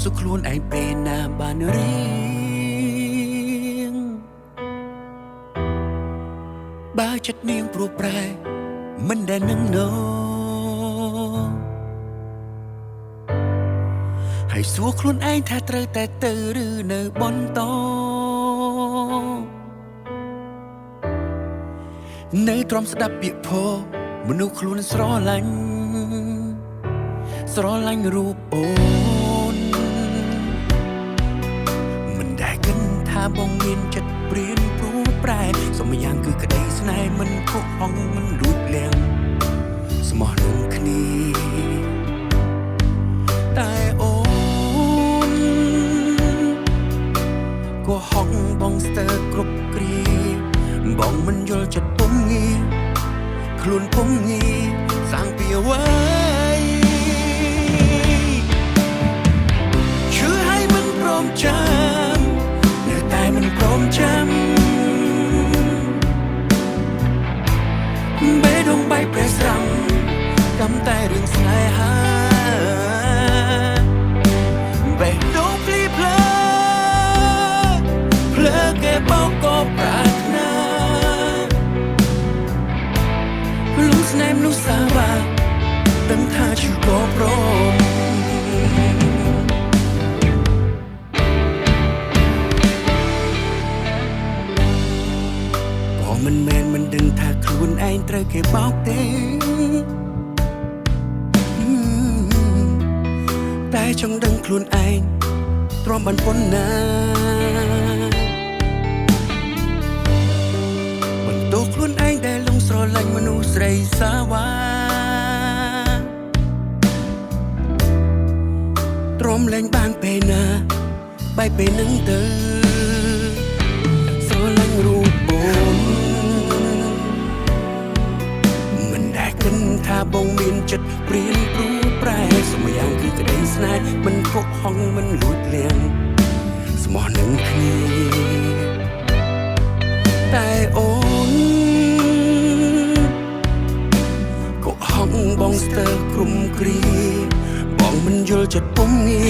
សុខខ្លួនឯងពេលណាបានរៀងបើចិត្តនាងព្រោះប្រែមិនដែលនឹងណោហើយសួរខ្លួនឯងថាត្រូវតែទៅឬនៅបន្តនៅទ្រាំស្ដាប់ពាក្យពោលមនុស្សខ្លួនស្រឡាញ់រូបអូនមិនដែលគិតថាបងមានចិត្តព្រានព្រោះប្រែសូមយ៉ាងគឺក្តីស្នេហ៍មិនខុសអងមិនលួចលៀងស្មោះនឹងគ្នាតែអូនក៏ហងបងស្ទើរគ្រប់គ្រាបងមិនយល់ចិត្តពុំងាខ្លួនពុំងាសាំងពីអ្វីឈឺឲ្យមិនព្រមចាំនៅតែមិនព្រមចាំបេះដូងបែកប្រេះស្រាំកម្មតែរឿងស្នេហាបេះដូងភ្លីភ្លើគេបោកក៏ប្រាថ្នាលុំស្នេហ៍មនុស្សសាវ៉ាដឹងថាឈឺក៏ព្រមក៏មិនមែនមិនដឹងថាខ្លួនឯងត្រូវគេបោកទេតែចង់ដឹងខ្លួនឯងទ្រាំបានប៉ុណ្ណាបន្ទោសខ្លួនឯងដែលលងស្រឡាញ់មនុស្សស្រីសាវ៉ាទ្រាំលែងបានពេលណាបែកពេលនឹងទៅស្រឡាញ់រូបអូនមិនដែលគិតថាបងមានចិត្តព្រានព្រោះប្រែសូមយ៉ាងគឺក្តីស្នេហ៍មិនខកហងមិនលួចលៀងស្មោះនឹងគ្នាតែអូនក៏ហងបងស្ទើរក្រុមគ្រាបងមិនយល់ចិត្តពុំងា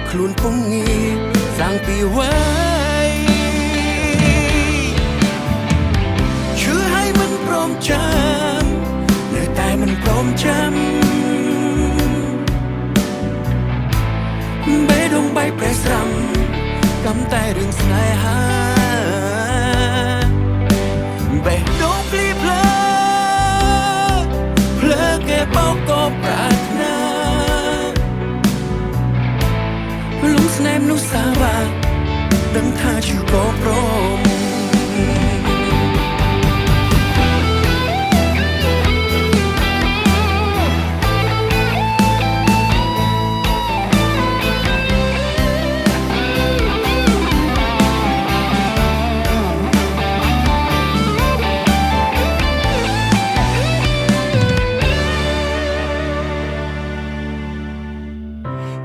ខ្លួនពុំងាសាំងពីអ្វីឈឺឲ្យមិនព្រមចាំនៅតែមិនព្រមចាំបេះដូងបែកប្រេះស្រាំកម្មតែរឿងស្នេហាបេះដូងភ្លីភ្លើគេបោកក៏ប្រាថ្នាលុំស្នេហ៍មនុស្សសាវ៉ាដឹងថាឈឺក៏ព្រម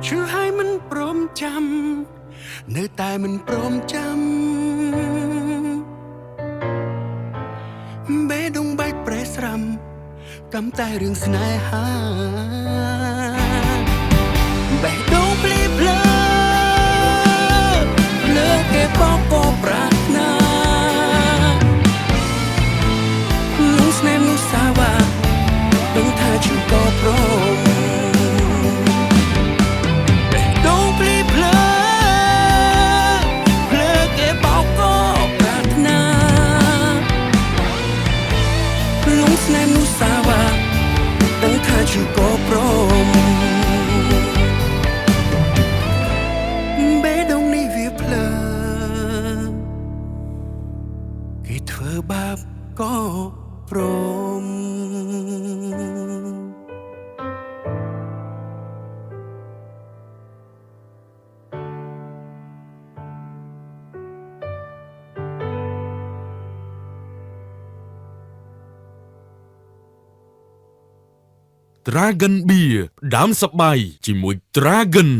ឈឺឲ្យមិនព្រមចាំនៅតែមិនព្រមចាំបេះដូងបែកប្រេះស្រាំកម្មតែរឿងស្នេហាបេះដូងភ្លីភ្លើគេបោកក៏ប្រាថ្នាលុំស្នេហ៍មនុស្សសាវ៉ាដឹងថាឈឺក៏ព្រមស្នេហ៍មនុស្សសាវ៉ាដឹងថាឈឺក៏ព្រមបេះដូងនេះវាភ្លើគេធ្វើបាបក៏ព្រមDragon Beer ផ្ដាំសប្បាយជាមួយ Dragon